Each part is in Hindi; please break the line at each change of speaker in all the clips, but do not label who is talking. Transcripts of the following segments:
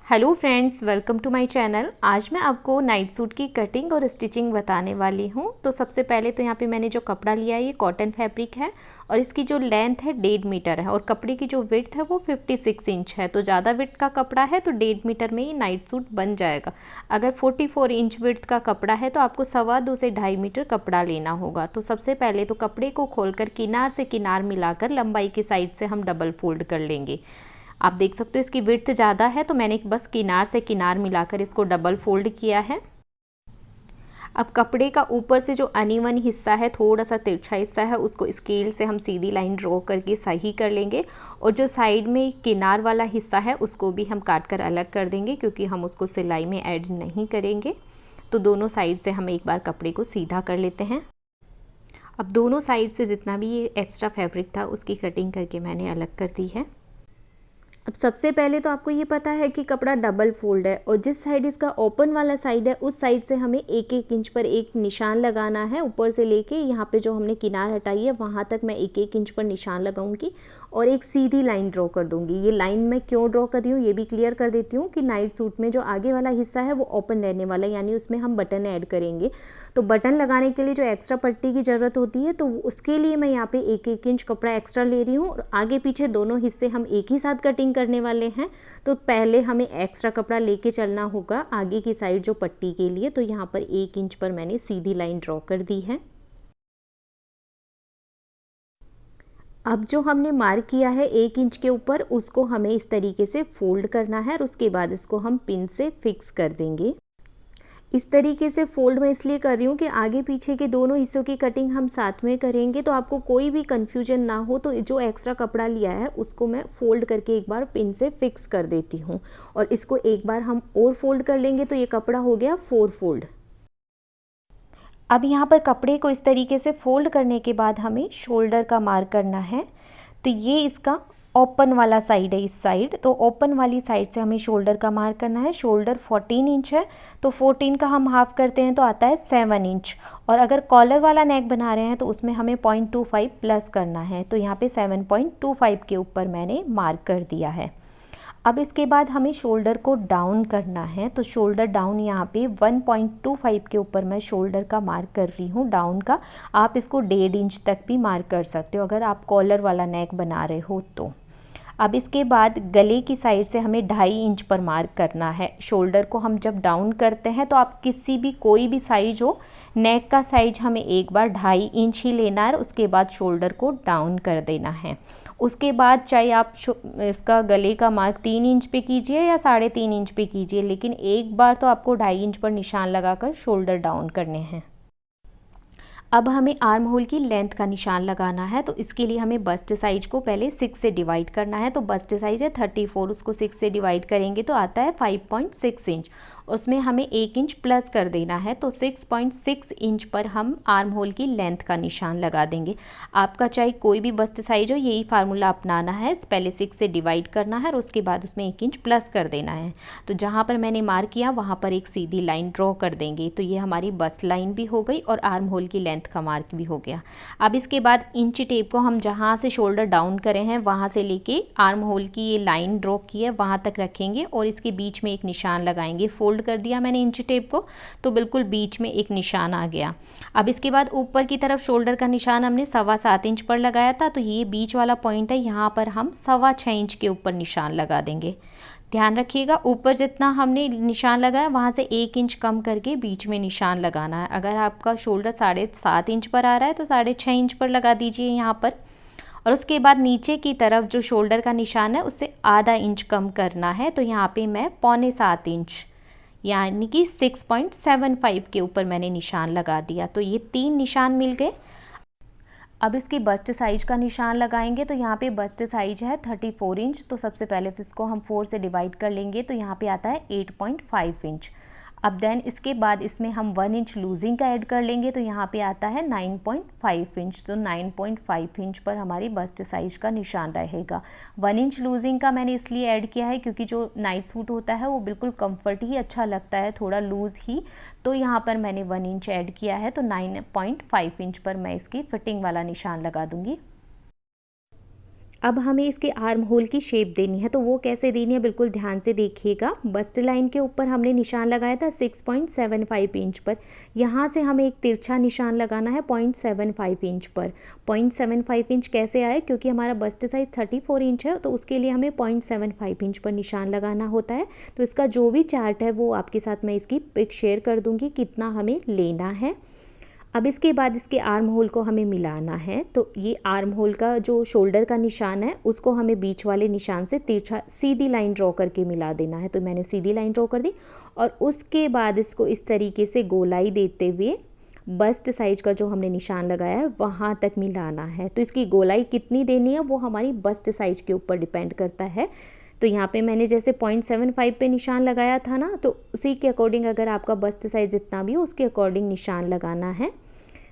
Hello friends, welcome to my channel. आज मैं आपको नाइट सूट की कटिंग और स्टिचिंग बताने वाली हूँ। तो सबसे पहले तो यहाँ पे मैंने जो कपड़ा लिया है ये कॉटन फैब्रिक है और इसकी जो लेंथ है 1.5 मीटर है और कपड़े की जो विड्थ है वो 56 इंच है। तो ज़्यादा विड्थ का कपड़ा है तो 1.5 मीटर में ही नाइट सूट बन जाएगा। अगर 44 इंच विड्थ का कपड़ा है तो आपको 2.25 से 2.5 मीटर कपड़ा लेना होगा। तो सबसे पहले तो कपड़े को खोलकर किनार से किनार मिलाकर लंबाई की साइड से हम डबल फोल्ड कर लेंगे। आप देख सकते हो इसकी विड्थ ज़्यादा है तो मैंने बस किनार से किनार मिलाकर इसको डबल फोल्ड किया है। अब कपड़े का ऊपर से जो अनइवन हिस्सा है, थोड़ा सा तिरछा हिस्सा है, उसको स्केल से हम सीधी लाइन ड्रॉ करके सही कर लेंगे और जो साइड में किनार वाला हिस्सा है उसको भी हम काट कर अलग कर देंगे क्योंकि हम उसको सिलाई में ऐड नहीं करेंगे। तो दोनों साइड से हम एक बार कपड़े को सीधा कर लेते हैं। अब दोनों साइड से जितना भी ये एक्स्ट्रा फैब्रिक था उसकी कटिंग करके मैंने अलग कर दी है। अब सबसे पहले तो आपको ये पता है कि कपड़ा डबल फोल्ड है और जिस साइड इसका ओपन वाला साइड है उस साइड से हमें एक एक इंच पर एक निशान लगाना है। ऊपर से लेके यहाँ पे जो हमने किनार हटाई है वहाँ तक मैं एक एक इंच पर निशान लगाऊंगी और एक सीधी लाइन ड्रॉ कर दूंगी। ये लाइन मैं क्यों ड्रॉ कर रही हूँ ये भी क्लियर कर देती हूँ कि नाइट सूट में जो आगे वाला हिस्सा है वो ओपन रहने वाला है, यानी उसमें हम बटन ऐड करेंगे। तो बटन लगाने के लिए जो एक्स्ट्रा पट्टी की ज़रूरत होती है तो उसके लिए मैं यहाँ पे एक एक इंच कपड़ा एक्स्ट्रा ले रही हूँ और आगे पीछे दोनों हिस्से हम एक ही साथ कटिंग करने वाले हैं। तो पहले हमें एक्स्ट्रा कपड़ा लेके चलना होगा आगे की साइड जो पट्टी के लिए। तो यहाँ पर 1 इंच पर मैंने सीधी लाइन ड्रॉ कर दी है। अब जो हमने मार्क किया है 1 इंच के ऊपर उसको हमें इस तरीके से फोल्ड करना है और उसके बाद इसको हम पिन से फिक्स कर देंगे। इस तरीके से फोल्ड मैं इसलिए कर रही हूँ कि आगे पीछे के दोनों हिस्सों की कटिंग हम साथ में करेंगे तो आपको कोई भी कन्फ्यूजन ना हो। तो जो एक्स्ट्रा कपड़ा लिया है उसको मैं फोल्ड करके एक बार पिन से फिक्स कर देती हूँ और इसको एक बार हम और फोल्ड कर लेंगे तो ये कपड़ा हो गया 4 फोल्ड। अब यहाँ पर कपड़े को इस तरीके से फोल्ड करने के बाद हमें शोल्डर का मार्क करना है। तो ये इसका ओपन वाला साइड है, इस साइड। तो ओपन वाली साइड से हमें शोल्डर का मार्क करना है। शोल्डर 14 इंच है तो 14 का हम हाफ करते हैं तो आता है 7 इंच। और अगर कॉलर वाला नेक बना रहे हैं तो उसमें हमें 0.25 प्लस करना है। तो यहाँ पे 7.25 के ऊपर मैंने मार्क कर दिया है। अब इसके बाद हमें शोल्डर को डाउन करना है। तो शोल्डर डाउन यहाँ पे 1.25 के ऊपर मैं शोल्डर का मार्क कर रही हूँ डाउन का। आप इसको 1.5 इंच तक भी मार्क कर सकते हो अगर आप कॉलर वाला नेक बना रहे हो तो। अब इसके बाद गले की साइड से हमें 2.5 इंच पर मार्क करना है। शोल्डर को हम जब डाउन करते हैं तो आप किसी भी कोई भी साइज हो, नेक का साइज हमें एक बार 2.5 इंच ही लेना है। उसके बाद शोल्डर को डाउन कर देना है। उसके बाद चाहे आप इसका गले का मार्क 3 इंच पे कीजिए या 3.5 इंच पे कीजिए, लेकिन एक बार तो आपको 2.5 इंच पर निशान लगाकर शोल्डर डाउन करने हैं। अब हमें आर्म होल की लेंथ का निशान लगाना है। तो इसके लिए हमें बस्ट साइज को पहले 6 से डिवाइड करना है। तो बस्ट साइज है 34, उसको 6 से डिवाइड करेंगे तो आता है 5.6 इंच। उसमें हमें 1 इंच प्लस कर देना है। तो 6.6 इंच पर हम आर्म होल की लेंथ का निशान लगा देंगे। आपका चाहे कोई भी बस्ट साइज हो, यही फार्मूला अपनाना है। पहले 6 से डिवाइड करना है और उसके बाद उसमें 1 इंच प्लस कर देना है। तो जहाँ पर मैंने मार्क किया वहाँ पर एक सीधी लाइन ड्रॉ कर देंगे। तो ये हमारी बस्ट लाइन भी हो गई और आर्म होल की लेंथ का मार्क भी हो गया। अब इसके बाद इंच टेप को हम जहाँ से शोल्डर डाउन करें हैं वहाँ से लेके आर्म होल की ये लाइन ड्रॉ की है वहाँ तक रखेंगे और इसके बीच में एक निशान लगाएंगे। फोल्ड कर दिया मैंने इंच टेप को तो बिल्कुल बीच में एक निशान आ गया। अब इसके बाद ऊपर की तरफ शोल्डर का निशान हमने 7.25 इंच पर लगाया था। तो ये बीच वाला पॉइंट है, यहाँ पर हम 6.25 इंच के ऊपर निशान लगा देंगे। ध्यान रखिएगा ऊपर जितना हमने निशान लगाया वहाँ से 1 इंच कम करके बीच में निशान लगाना है। अगर आपका शोल्डर 7.5 इंच पर आ रहा है तो 6.5 इंच पर लगा दीजिए यहाँ पर। और उसके बाद नीचे की तरफ जो शोल्डर का निशान है उससे आधा इंच कम करना है। तो यहाँ पे मैं 6.25 इंच यानी कि 6.75 के ऊपर मैंने निशान लगा दिया। तो ये 3 निशान मिल गए। अब इसकी बस्ट साइज का निशान लगाएंगे। तो यहाँ पे बस्ट साइज है 34 इंच। तो सबसे पहले तो इसको हम 4 से डिवाइड कर लेंगे तो यहाँ पे आता है 8.5 इंच। अब देन इसके बाद इसमें हम 1 इंच लूजिंग का ऐड कर लेंगे तो यहाँ पे आता है 9.5 इंच। तो 9.5 इंच पर हमारी बस्ट साइज का निशान रहेगा। 1 इंच लूजिंग का मैंने इसलिए ऐड किया है क्योंकि जो नाइट सूट होता है वो बिल्कुल कंफर्ट ही अच्छा लगता है, थोड़ा लूज़ ही। तो यहाँ पर मैंने 1 इंच ऐड किया है। तो 9.5 इंच पर मैं इसकी फिटिंग वाला निशान लगा दूँगी। अब हमें इसके आर्म होल की शेप देनी है, तो वो कैसे देनी है बिल्कुल ध्यान से देखिएगा। बस्ट लाइन के ऊपर हमने निशान लगाया था 6.75 इंच पर, यहाँ से हमें एक तिरछा निशान लगाना है 0.75 इंच पर। 0.75 इंच कैसे आए, क्योंकि हमारा बस्ट साइज 34 इंच है, तो उसके लिए हमें 0.75 इंच पर निशान लगाना होता है। तो इसका जो भी चार्ट है वो आपके साथ मैं इसकी पिक शेयर कर दूँगी कितना हमें लेना है। अब इसके बाद इसके आर्म होल को हमें मिलाना है, तो ये आर्म होल का जो शोल्डर का निशान है उसको हमें बीच वाले निशान से तिरछा सीधी लाइन ड्रॉ करके मिला देना है। तो मैंने सीधी लाइन ड्रॉ कर दी और उसके बाद इसको इस तरीके से गोलाई देते हुए बस्ट साइज का जो हमने निशान लगाया है वहाँ तक मिलाना है। तो इसकी गोलाई कितनी देनी है वो हमारी बस्ट साइज के ऊपर डिपेंड करता है। तो यहाँ पे मैंने जैसे 0.75 पे निशान लगाया था ना, तो उसी के अकॉर्डिंग अगर आपका बस्ट साइज जितना भी हो उसके अकॉर्डिंग निशान लगाना है।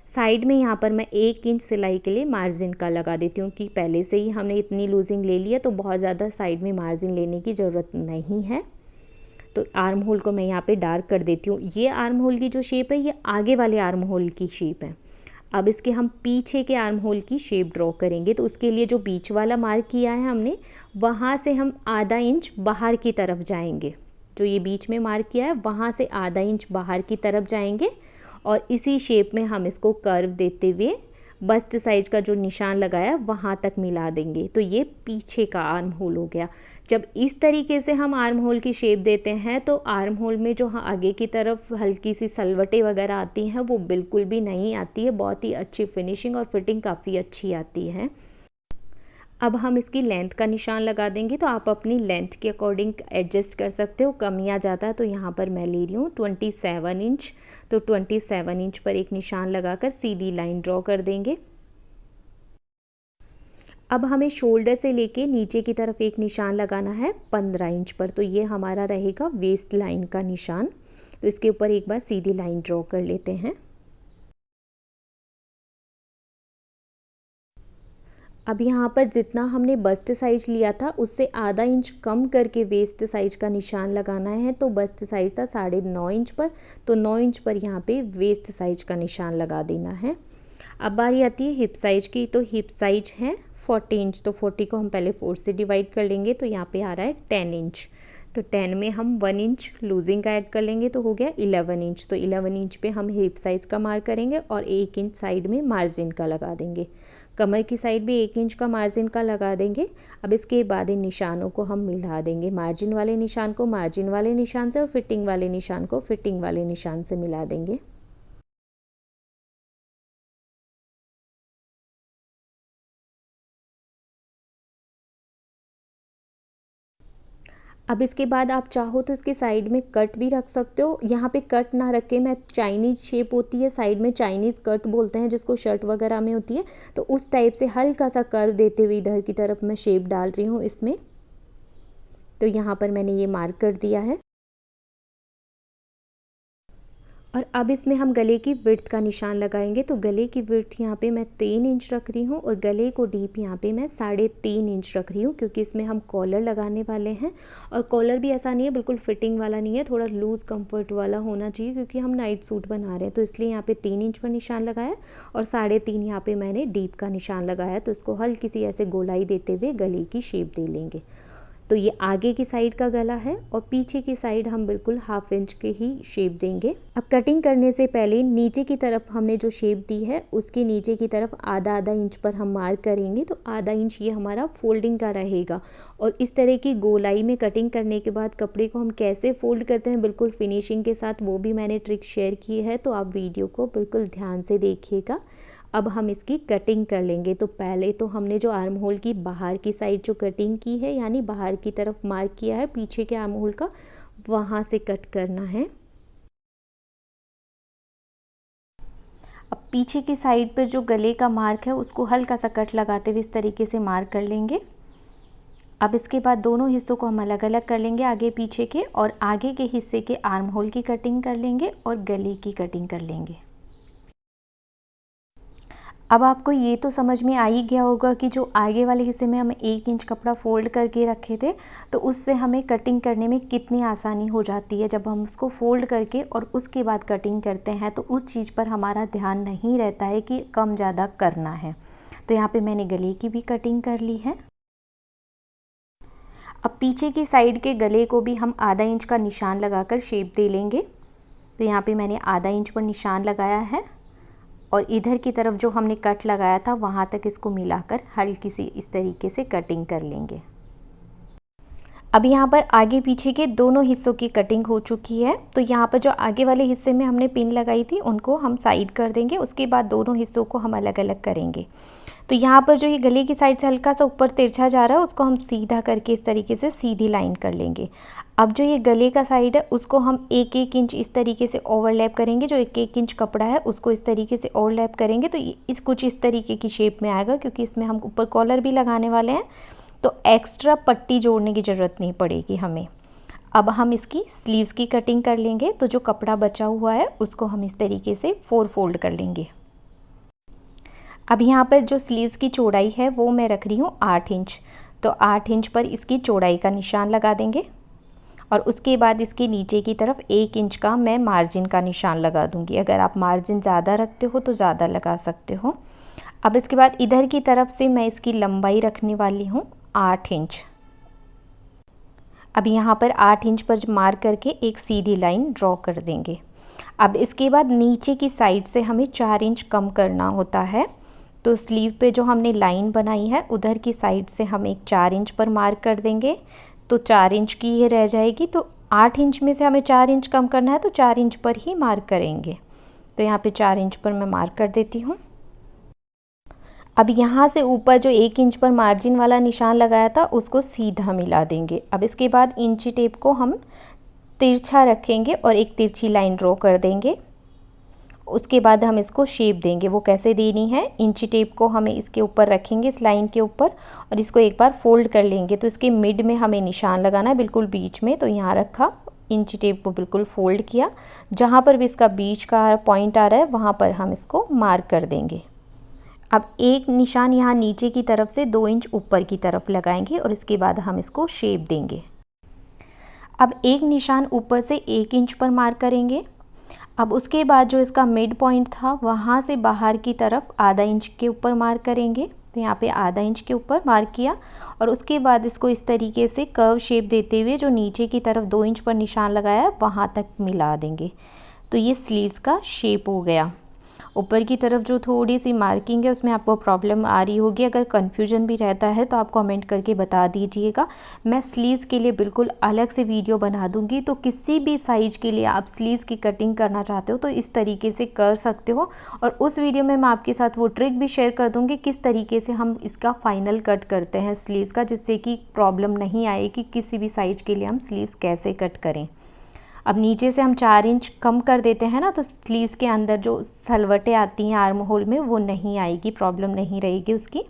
साइड में यहाँ पर मैं 1 इंच सिलाई के लिए मार्जिन का लगा देती हूँ कि पहले से ही हमने इतनी लूजिंग ले ली है, तो बहुत ज़्यादा साइड में मार्जिन लेने की ज़रूरत नहीं है। तो आर्म होल को मैं यहाँ पे डार्क कर देती हूँ। ये आर्म होल की जो शेप है ये आगे वाले आर्म होल की शेप है। अब इसके हम पीछे के आर्म होल की शेप ड्रॉ करेंगे, तो उसके लिए जो बीच वाला मार्क किया है हमने, वहाँ से हम आधा इंच बाहर की तरफ जाएंगे। जो ये बीच में मार्क किया है वहाँ से आधा इंच बाहर की तरफ जाएंगे और इसी शेप में हम इसको कर्व देते हुए बस्ट साइज का जो निशान लगाया वहाँ तक मिला देंगे। तो ये पीछे का आर्म होल हो गया। जब इस तरीके से हम आर्म होल की शेप देते हैं तो आर्म होल में जो आगे की तरफ हल्की सी सलवटें वगैरह आती हैं वो बिल्कुल भी नहीं आती है। बहुत ही अच्छी फिनिशिंग और फिटिंग काफ़ी अच्छी आती है। अब हम इसकी लेंथ का निशान लगा देंगे, तो आप अपनी लेंथ के अकॉर्डिंग एडजस्ट कर सकते हो। कम या ज़्यादा, तो यहाँ पर मैं ले रही हूँ 27 इंच। तो 27 इंच पर एक निशान लगाकर सीधी लाइन ड्रॉ कर देंगे। अब हमें शोल्डर से लेके नीचे की तरफ एक निशान लगाना है 15 इंच पर, तो ये हमारा रहेगा वेस्ट लाइन का निशान। तो इसके ऊपर एक बार सीधी लाइन ड्रॉ कर लेते हैं। अब यहाँ पर जितना हमने बस्ट साइज लिया था उससे आधा इंच कम करके वेस्ट साइज का निशान लगाना है। तो बस्ट साइज था 9.5 इंच पर, तो 9 इंच पर यहाँ पे वेस्ट साइज का निशान लगा देना है। अब बारी आती है हिप साइज की, तो हिप साइज है 40 इंच। तो 40 को हम पहले 4 से डिवाइड कर लेंगे, तो यहाँ पे आ रहा है 10 इंच। तो 10 में हम 1 इंच लूजिंग का ऐड कर लेंगे, तो हो गया 11 इंच। तो 11 इंच पे हम हिप साइज़ का मार्क करेंगे और 1 इंच साइड में मार्जिन का लगा देंगे। कमर की साइड भी 1 इंच का मार्जिन का लगा देंगे। अब इसके बाद इन निशानों को हम मिला देंगे। मार्जिन वाले निशान को मार्जिन वाले निशान से और फिटिंग वाले निशान को फिटिंग वाले निशान से मिला देंगे। अब इसके बाद आप चाहो तो इसके साइड में कट भी रख सकते हो। यहाँ पे कट ना रख के मैं चाइनीज़ शेप होती है साइड में, चाइनीज़ कट बोलते हैं जिसको शर्ट वगैरह में होती है, तो उस टाइप से हल्का सा कर्व देते हुए इधर की तरफ मैं शेप डाल रही हूँ इसमें। तो यहाँ पर मैंने ये मार्क कर दिया है। और अब इसमें हम गले की विड्थ का निशान लगाएंगे। तो गले की विड्थ यहाँ पे मैं 3 इंच रख रही हूँ और गले को डीप यहाँ पे मैं 3.5 इंच रख रही हूँ, क्योंकि इसमें हम कॉलर लगाने वाले हैं। और कॉलर भी ऐसा नहीं है बिल्कुल फिटिंग वाला नहीं है, थोड़ा लूज़ कंफर्ट वाला होना चाहिए, क्योंकि हम नाइट सूट बना रहे हैं। तो इसलिए यहाँ पे 3 इंच पर निशान लगाया और 3.5 यहाँ पर मैंने डीप का निशान लगाया। तो इसको हल्की सी ऐसे गोलाई देते हुए गले की शेप दे लेंगे। तो ये आगे की साइड का गला है और पीछे की साइड हम बिल्कुल 1/2 इंच के ही शेप देंगे। अब कटिंग करने से पहले नीचे की तरफ हमने जो शेप दी है उसके नीचे की तरफ आधा इंच पर हम मार्क करेंगे। तो आधा इंच ये हमारा फोल्डिंग का रहेगा। और इस तरह की गोलाई में कटिंग करने के बाद कपड़े को हम कैसे फोल्ड करते हैं बिल्कुल फिनिशिंग के साथ, वो भी मैंने ट्रिक शेयर की है, तो आप वीडियो को बिल्कुल ध्यान से देखिएगा। अब हम इसकी कटिंग कर लेंगे। तो पहले तो हमने जो आर्म होल की बाहर की साइड जो कटिंग की है, यानी बाहर की तरफ मार्क किया है पीछे के आर्म होल का, वहाँ से कट करना है। अब पीछे की साइड पर जो गले का मार्क है उसको हल्का सा कट लगाते हुए इस तरीके से मार्क कर लेंगे। अब इसके बाद दोनों हिस्सों को हम अलग अलग कर लेंगे, आगे पीछे के, और आगे के हिस्से के आर्म होल की कटिंग कर लेंगे और गले की कटिंग कर लेंगे। अब आपको ये तो समझ में आ ही गया होगा कि जो आगे वाले हिस्से में हम 1 इंच कपड़ा फोल्ड करके रखे थे, तो उससे हमें कटिंग करने में कितनी आसानी हो जाती है। जब हम उसको फोल्ड करके और उसके बाद कटिंग करते हैं तो उस चीज़ पर हमारा ध्यान नहीं रहता है कि कम ज़्यादा करना है। तो यहाँ पे मैंने गले की भी कटिंग कर ली है। अब पीछे की साइड के गले को भी हम आधा इंच का निशान लगाकर शेप दे लेंगे। तो यहाँ पे मैंने आधा इंच पर निशान लगाया है और इधर की तरफ जो हमने कट लगाया था वहाँ तक इसको मिलाकर हल्की सी इस तरीके से कटिंग कर लेंगे। अब यहाँ पर आगे पीछे के दोनों हिस्सों की कटिंग हो चुकी है। तो यहाँ पर जो आगे वाले हिस्से में हमने पिन लगाई थी उनको हम साइड कर देंगे, उसके बाद दोनों हिस्सों को हम अलग अलग करेंगे। तो यहाँ पर जो ये गले की साइड से हल्का सा ऊपर तिरछा जा रहा है उसको हम सीधा करके इस तरीके से सीधी लाइन कर लेंगे। अब जो ये गले का साइड है उसको हम 1-1 इंच इस तरीके से ओवरलैप करेंगे। जो 1-1 इंच कपड़ा है उसको इस तरीके से ओवरलैप करेंगे तो इस कुछ इस तरीके की शेप में आएगा, क्योंकि इसमें हम ऊपर कॉलर भी लगाने वाले हैं तो एक्स्ट्रा पट्टी जोड़ने की ज़रूरत नहीं पड़ेगी हमें। अब हम इसकी स्लीव्स की कटिंग कर लेंगे। तो जो कपड़ा बचा हुआ है उसको हम इस तरीके से 4 फोल्ड कर लेंगे। अब यहाँ पर जो स्लीव्स की चौड़ाई है वो मैं रख रही हूँ 8 इंच। तो 8 इंच पर इसकी चौड़ाई का निशान लगा देंगे और उसके बाद इसके नीचे की तरफ 1 इंच का मैं मार्जिन का निशान लगा दूँगी। अगर आप मार्जिन ज़्यादा रखते हो तो ज़्यादा लगा सकते हो। अब इसके बाद इधर की तरफ से मैं इसकी लंबाई रखने वाली हूँ 8 इंच। अब यहाँ पर 8 इंच पर मार्क करके एक सीधी लाइन ड्रॉ कर देंगे। अब इसके बाद नीचे की साइड से हमें 4 इंच कम करना होता है। तो स्लीव पे जो हमने लाइन बनाई है उधर की साइड से हम एक 4 इंच पर मार्क कर देंगे। तो 4 इंच की ये रह जाएगी। तो 8 इंच में से हमें 4 इंच कम करना है तो 4 इंच पर ही मार्क करेंगे। तो यहाँ पे 4 इंच पर मैं मार्क कर देती हूँ। अब यहाँ से ऊपर जो 1 इंच पर मार्जिन वाला निशान लगाया था उसको सीधा मिला देंगे। अब इसके बाद इंची टेप को हम तिरछा रखेंगे और एक तिरछी लाइन ड्रॉ कर देंगे। उसके बाद हम इसको शेप देंगे। वो कैसे देनी है, इंची टेप को हमें इसके ऊपर रखेंगे, इस लाइन के ऊपर, और इसको एक बार फोल्ड कर लेंगे। तो इसके मिड में हमें निशान लगाना है, बिल्कुल बीच में। तो यहाँ रखा, इंची टेप को बिल्कुल फोल्ड किया, जहाँ पर भी इसका बीच का पॉइंट आ रहा है वहाँ पर हम इसको मार्क कर देंगे। अब एक निशान यहाँ नीचे की तरफ से 2 इंच ऊपर की तरफ लगाएंगे और इसके बाद हम इसको शेप देंगे। अब एक निशान ऊपर से 1 इंच पर मार्क करेंगे। अब उसके बाद जो इसका मिड पॉइंट था वहाँ से बाहर की तरफ आधा इंच के ऊपर मार्क करेंगे। तो यहाँ पे आधा इंच के ऊपर मार्क किया और उसके बाद इसको इस तरीके से कर्व शेप देते हुए जो नीचे की तरफ 2 इंच पर निशान लगाया वहाँ तक मिला देंगे। तो ये स्लीव्स का शेप हो गया। ऊपर की तरफ जो थोड़ी सी मार्किंग है उसमें आपको प्रॉब्लम आ रही होगी, अगर कन्फ्यूजन भी रहता है तो आप कमेंट करके बता दीजिएगा। मैं स्लीव्स के लिए बिल्कुल अलग से वीडियो बना दूंगी। तो किसी भी साइज़ के लिए आप स्लीव्स की कटिंग करना चाहते हो तो इस तरीके से कर सकते हो। और उस वीडियो में मैं आपके साथ वो ट्रिक भी शेयर कर दूँगी किस तरीके से हम इसका फाइनल कट करते हैं स्लीव्स का, जिससे कि प्रॉब्लम नहीं आएगी किसी भी साइज़ के लिए हम स्लीव्स कैसे कट करें। अब नीचे से हम 4 इंच कम कर देते हैं ना, तो स्लीव्स के अंदर जो सलवटें आती हैं आर्म होल में वो नहीं आएगी, प्रॉब्लम नहीं रहेगी उसकी।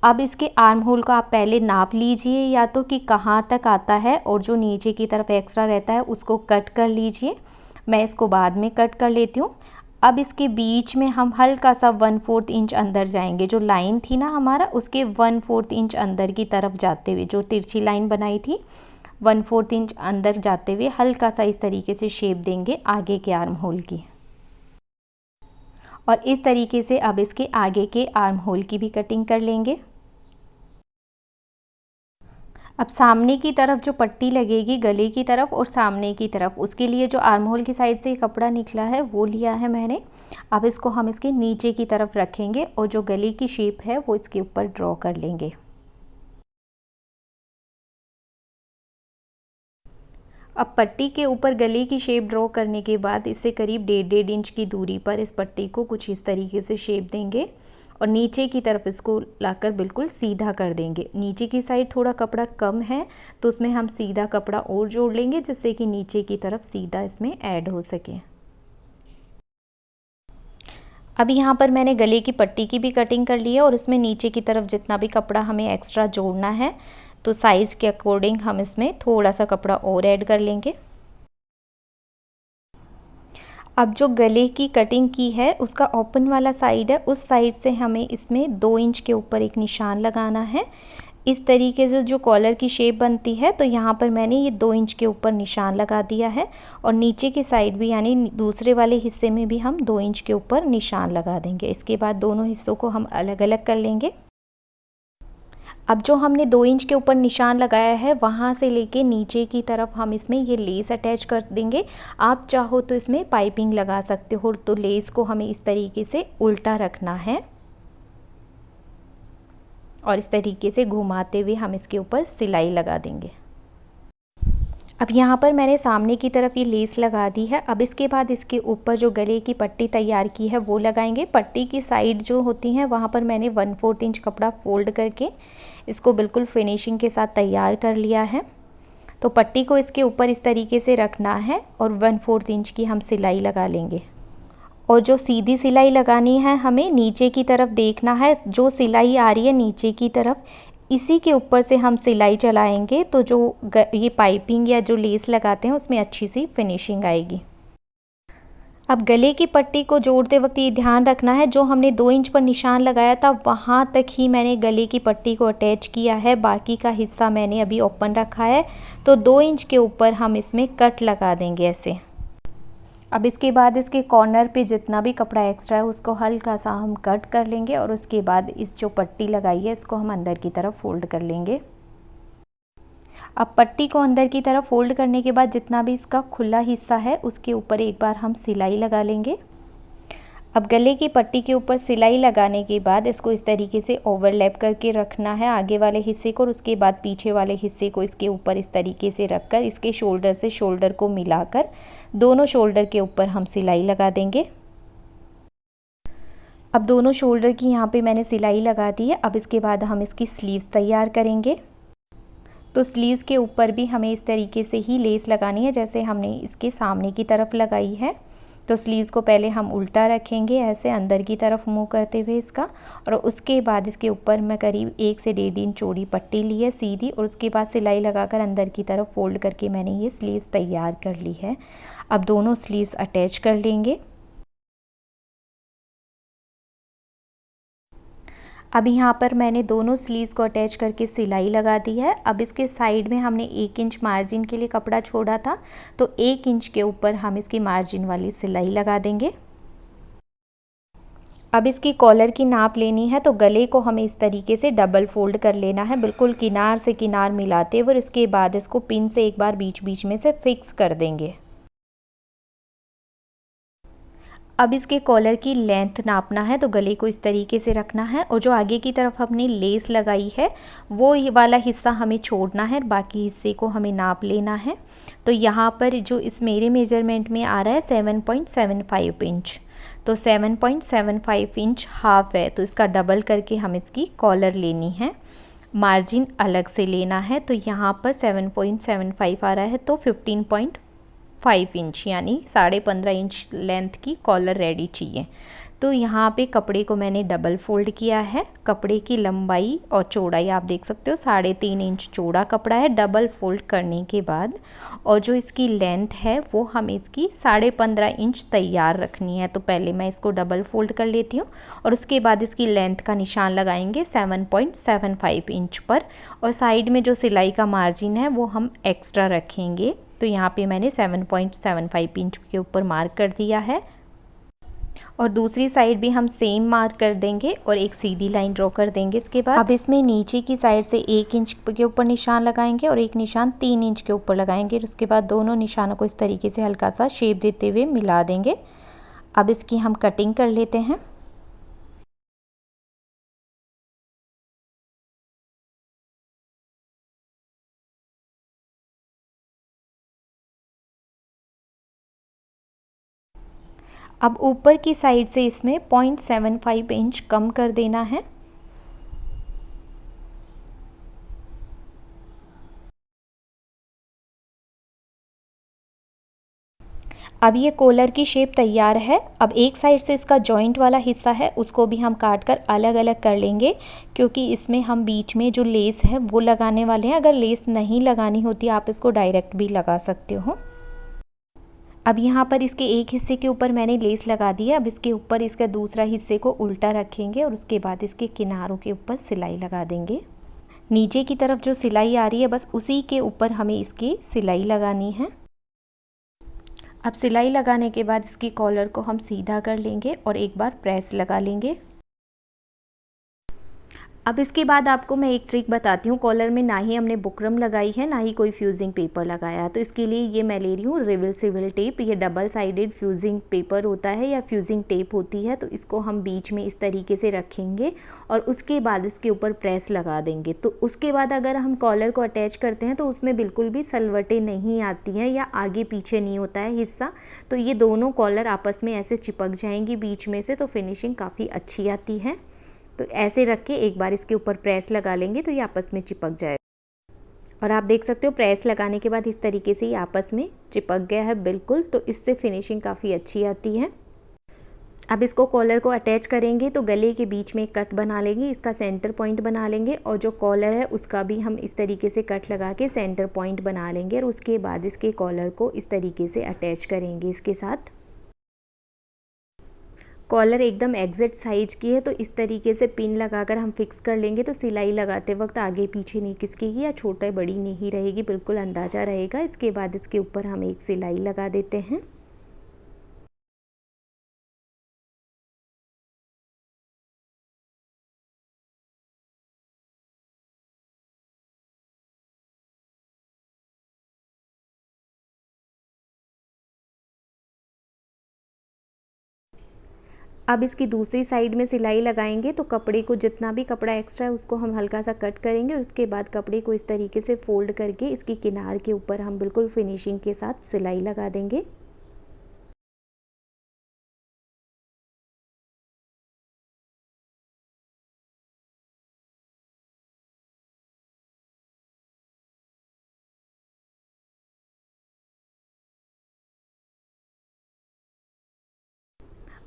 अब इसके आर्म होल को आप पहले नाप लीजिए या तो कि कहाँ तक आता है, और जो नीचे की तरफ एक्स्ट्रा रहता है उसको कट कर लीजिए। मैं इसको बाद में कट कर लेती हूँ। अब इसके बीच में हम हल्का सा 1/4 इंच अंदर जाएंगे। जो लाइन थी ना हमारा उसके 1/4 इंच अंदर की तरफ जाते हुए जो तिरछी लाइन बनाई थी 1/4 इंच अंदर जाते हुए हल्का सा इस तरीके से शेप देंगे आगे के आर्म होल की। और इस तरीके से अब इसके आगे के आर्म होल की भी कटिंग कर लेंगे। अब सामने की तरफ जो पट्टी लगेगी गले की तरफ और सामने की तरफ, उसके लिए जो आर्म होल की साइड से कपड़ा निकला है वो लिया है मैंने। अब इसको हम इसके नीचे की तरफ रखेंगे और जो गले की शेप है वो इसके ऊपर ड्रॉ कर लेंगे। अब पट्टी के ऊपर गले की शेप ड्रॉ करने के बाद इससे करीब 1.5 इंच की दूरी पर इस पट्टी को कुछ इस तरीके से शेप देंगे और नीचे की तरफ इसको लाकर बिल्कुल सीधा कर देंगे। नीचे की साइड थोड़ा कपड़ा कम है तो उसमें हम सीधा कपड़ा और जोड़ लेंगे जिससे कि नीचे की तरफ सीधा इसमें ऐड हो सके। अब यहाँ पर मैंने गले की पट्टी की भी कटिंग कर ली है और इसमें नीचे की तरफ जितना भी कपड़ा हमें एक्स्ट्रा जोड़ना है तो साइज़ के अकॉर्डिंग हम इसमें थोड़ा सा कपड़ा और ऐड कर लेंगे। अब जो गले की कटिंग की है उसका ओपन वाला साइड है, उस साइड से हमें इसमें 2 इंच के ऊपर एक निशान लगाना है। इस तरीके से जो कॉलर की शेप बनती है तो यहाँ पर मैंने ये 2 इंच के ऊपर निशान लगा दिया है और नीचे की साइड भी यानी दूसरे वाले हिस्से में भी हम 2 इंच के ऊपर निशान लगा देंगे। इसके बाद दोनों हिस्सों को हम अलग अलग कर लेंगे। अब जो हमने 2 इंच के ऊपर निशान लगाया है वहाँ से लेके नीचे की तरफ हम इसमें ये लेस अटैच कर देंगे। आप चाहो तो इसमें पाइपिंग लगा सकते हो। तो लेस को हमें इस तरीके से उल्टा रखना है और इस तरीके से घुमाते हुए हम इसके ऊपर सिलाई लगा देंगे। अब यहाँ पर मैंने सामने की तरफ ये लेस लगा दी है। अब इसके बाद इसके ऊपर जो गले की पट्टी तैयार की है वो लगाएंगे। पट्टी की साइड जो होती हैं वहाँ पर मैंने 1/4 इंच कपड़ा फोल्ड करके इसको बिल्कुल फिनिशिंग के साथ तैयार कर लिया है। तो पट्टी को इसके ऊपर इस तरीके से रखना है और 1/4 इंच की हम सिलाई लगा लेंगे। और जो सीधी सिलाई लगानी है हमें नीचे की तरफ देखना है, जो सिलाई आ रही है नीचे की तरफ इसी के ऊपर से हम सिलाई चलाएंगे तो जो ये पाइपिंग या जो लेस लगाते हैं उसमें अच्छी सी फिनिशिंग आएगी। अब गले की पट्टी को जोड़ते वक्त ये ध्यान रखना है, जो हमने 2 इंच पर निशान लगाया था वहाँ तक ही मैंने गले की पट्टी को अटैच किया है, बाकी का हिस्सा मैंने अभी ओपन रखा है। तो 2 इंच के ऊपर हम इसमें कट लगा देंगे ऐसे। अब इसके बाद इसके कॉर्नर पे जितना भी कपड़ा एक्स्ट्रा है उसको हल्का सा हम कट कर लेंगे और उसके बाद इस जो पट्टी लगाई है इसको हम अंदर की तरफ फोल्ड कर लेंगे। अब पट्टी को अंदर की तरफ फोल्ड करने के बाद जितना भी इसका खुला हिस्सा है उसके ऊपर एक बार हम सिलाई लगा लेंगे। अब गले की पट्टी के ऊपर सिलाई लगाने के बाद इसको इस तरीके से ओवरलैप करके रखना है आगे वाले हिस्से को, और उसके बाद पीछे वाले हिस्से को इसके ऊपर इस तरीके से रखकर इसके शोल्डर से शोल्डर को मिलाकर दोनों शोल्डर के ऊपर हम सिलाई लगा देंगे। अब दोनों शोल्डर की यहाँ पे मैंने सिलाई लगा दी है। अब इसके बाद हम इसकी स्लीव्स तैयार करेंगे। तो स्लीव्स के ऊपर भी हमें इस तरीके से ही लेस लगानी है जैसे हमने इसके सामने की तरफ लगाई है। तो स्लीव्स को पहले हम उल्टा रखेंगे ऐसे अंदर की तरफ मूव करते हुए इसका, और उसके बाद इसके ऊपर मैं करीब 1 से 1.5 इंच चौड़ी पट्टी ली है सीधी, और उसके बाद सिलाई लगाकर अंदर की तरफ फोल्ड करके मैंने ये स्लीव्स तैयार कर ली है। अब दोनों स्लीव्स अटैच कर लेंगे। अब यहाँ पर मैंने दोनों स्लीव्स को अटैच करके सिलाई लगा दी है। अब इसके साइड में हमने 1 इंच मार्जिन के लिए कपड़ा छोड़ा था, तो 1 इंच के ऊपर हम इसकी मार्जिन वाली सिलाई लगा देंगे। अब इसकी कॉलर की नाप लेनी है, तो गले को हमें इस तरीके से डबल फोल्ड कर लेना है बिल्कुल किनार से किनार मिलाते हुए, और इसके बाद इसको पिन से एक बार बीच बीच में से फिक्स कर देंगे। अब इसके कॉलर की लेंथ नापना है, तो गले को इस तरीके से रखना है, और जो आगे की तरफ हमने लेस लगाई है वो वाला हिस्सा हमें छोड़ना है, बाकी हिस्से को हमें नाप लेना है। तो यहाँ पर जो इस मेरे मेजरमेंट में आ रहा है 7.75 इंच, तो 7.75 इंच हाफ है, तो इसका डबल करके हम इसकी कॉलर लेनी है। मार्जिन अलग से लेना है, तो यहाँ पर 7.75 आ रहा है, तो 15.5 इंच यानी 15.5 इंच लेंथ की कॉलर रेडी चाहिए। तो यहाँ पे कपड़े को मैंने डबल फोल्ड किया है। कपड़े की लंबाई और चौड़ाई आप देख सकते हो 3.5 इंच चौड़ा कपड़ा है डबल फोल्ड करने के बाद, और जो इसकी लेंथ है वो हम इसकी 15.5 इंच तैयार रखनी है। तो पहले मैं इसको डबल फोल्ड कर लेती हूँ और उसके बाद इसकी लेंथ का निशान लगाएंगे 7.75 इंच पर, और साइड में जो सिलाई का मार्जिन है वो हम एक्स्ट्रा रखेंगे। तो यहाँ पे मैंने 7.75 इंच के ऊपर मार्क कर दिया है, और दूसरी साइड भी हम सेम मार्क कर देंगे और एक सीधी लाइन ड्रॉ कर देंगे। इसके बाद अब इसमें नीचे की साइड से 1 इंच के ऊपर निशान लगाएंगे और एक निशान 3 इंच के ऊपर लगाएंगे। उसके बाद दोनों निशानों को इस तरीके से हल्का सा शेप देते हुए मिला देंगे। अब इसकी हम कटिंग कर लेते हैं। अब ऊपर की साइड से इसमें 0.75 इंच कम कर देना है। अब ये कॉलर की शेप तैयार है। अब एक साइड से इसका जॉइंट वाला हिस्सा है उसको भी हम काट कर अलग अलग कर लेंगे, क्योंकि इसमें हम बीच में जो लेस है वो लगाने वाले हैं। अगर लेस नहीं लगानी होती आप इसको डायरेक्ट भी लगा सकते हो। अब यहाँ पर इसके एक हिस्से के ऊपर मैंने लेस लगा दी है। अब इसके ऊपर इसका दूसरा हिस्से को उल्टा रखेंगे और उसके बाद इसके किनारों के ऊपर सिलाई लगा देंगे। नीचे की तरफ जो सिलाई आ रही है बस उसी के ऊपर हमें इसकी सिलाई लगानी है। अब सिलाई लगाने के बाद इसकी कॉलर को हम सीधा कर लेंगे और एक बार प्रेस लगा लेंगे। अब इसके बाद आपको मैं एक ट्रिक बताती हूँ। कॉलर में ना ही हमने बुकरम लगाई है, ना ही कोई फ्यूजिंग पेपर लगाया है, तो इसके लिए ये मैं ले रही हूँ रिवर्सिबल टेप। ये डबल साइडेड फ्यूजिंग पेपर होता है या फ्यूजिंग टेप होती है। तो इसको हम बीच में इस तरीके से रखेंगे और उसके बाद इसके ऊपर प्रेस लगा देंगे। तो उसके बाद अगर हम कॉलर को अटैच करते हैं तो उसमें बिल्कुल भी सलवटें नहीं आती हैं या आगे पीछे नहीं होता है हिस्सा। तो ये दोनों कॉलर आपस में ऐसे चिपक जाएंगी बीच में से, तो फिनिशिंग काफ़ी अच्छी आती है। तो ऐसे रख के एक बार इसके ऊपर प्रेस लगा लेंगे तो ये आपस में चिपक जाएगा। और आप देख सकते हो प्रेस लगाने के बाद इस तरीके से ये आपस में चिपक गया है बिल्कुल। तो इससे फिनिशिंग काफ़ी अच्छी आती है। अब इसको कॉलर को अटैच करेंगे तो गले के बीच में एक कट बना लेंगे, इसका सेंटर पॉइंट बना लेंगे और जो कॉलर है उसका भी हम इस तरीके से कट लगा के सेंटर पॉइंट बना लेंगे और उसके बाद इसके कॉलर को इस तरीके से अटैच करेंगे इसके साथ। कॉलर एकदम एग्जैक्ट साइज की है तो इस तरीके से पिन लगाकर हम फिक्स कर लेंगे तो सिलाई लगाते वक्त आगे पीछे नहीं खिसकेगी या छोटा बड़ी नहीं रहेगी, बिल्कुल अंदाज़ा रहेगा। इसके बाद इसके ऊपर हम एक सिलाई लगा देते हैं। अब इसकी दूसरी साइड में सिलाई लगाएंगे तो कपड़े को जितना भी कपड़ा एक्स्ट्रा है उसको हम हल्का सा कट करेंगे और उसके बाद कपड़े को इस तरीके से फोल्ड करके इसकी किनार के ऊपर हम बिल्कुल फिनिशिंग के साथ सिलाई लगा देंगे।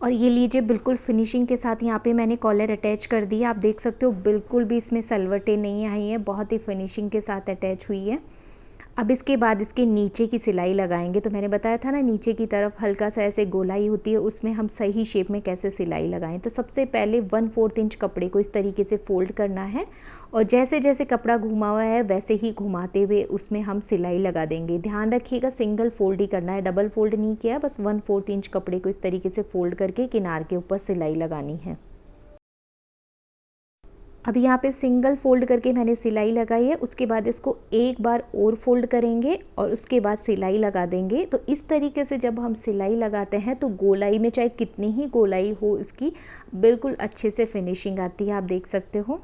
और ये लीजिए बिल्कुल फिनिशिंग के साथ यहाँ पे मैंने कॉलर अटैच कर दिया। आप देख सकते हो बिल्कुल भी इसमें सलवटें नहीं आई हैं, बहुत ही फिनिशिंग के साथ अटैच हुई है। अब इसके बाद इसके नीचे की सिलाई लगाएंगे। तो मैंने बताया था ना नीचे की तरफ हल्का सा ऐसे गोलाई होती है, उसमें हम सही शेप में कैसे सिलाई लगाएं। तो सबसे पहले 1/4 इंच कपड़े को इस तरीके से फोल्ड करना है और जैसे जैसे कपड़ा घुमा हुआ है वैसे ही घुमाते हुए उसमें हम सिलाई लगा देंगे। ध्यान रखिएगा सिंगल फोल्ड ही करना है, डबल फोल्ड नहीं किया, बस 1/4 इंच कपड़े को इस तरीके से फोल्ड करके किनार के ऊपर सिलाई लगानी है। अब यहाँ पे सिंगल फोल्ड करके मैंने सिलाई लगाई है, उसके बाद इसको एक बार और फोल्ड करेंगे और उसके बाद सिलाई लगा देंगे। तो इस तरीके से जब हम सिलाई लगाते हैं तो गोलाई में चाहे कितनी ही गोलाई हो इसकी बिल्कुल अच्छे से फिनिशिंग आती है, आप देख सकते हो।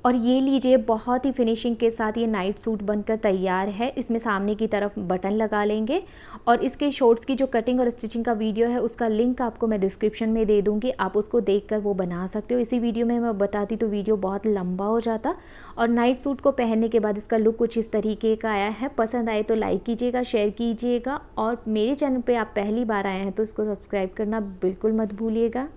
और ये लीजिए बहुत ही फिनिशिंग के साथ ये नाइट सूट बनकर तैयार है। इसमें सामने की तरफ बटन लगा लेंगे और इसके शॉर्ट्स की जो कटिंग और स्टिचिंग का वीडियो है उसका लिंक आपको मैं डिस्क्रिप्शन में दे दूँगी, आप उसको देखकर वो बना सकते हो। इसी वीडियो में मैं बताती तो वीडियो बहुत लंबा हो जाता। और नाइट सूट को पहनने के बाद इसका लुक कुछ इस तरीके का आया है। पसंद आए तो लाइक कीजिएगा, शेयर कीजिएगा और मेरे चैनल पर आप पहली बार आए हैं तो इसको सब्सक्राइब करना बिल्कुल मत भूलिएगा।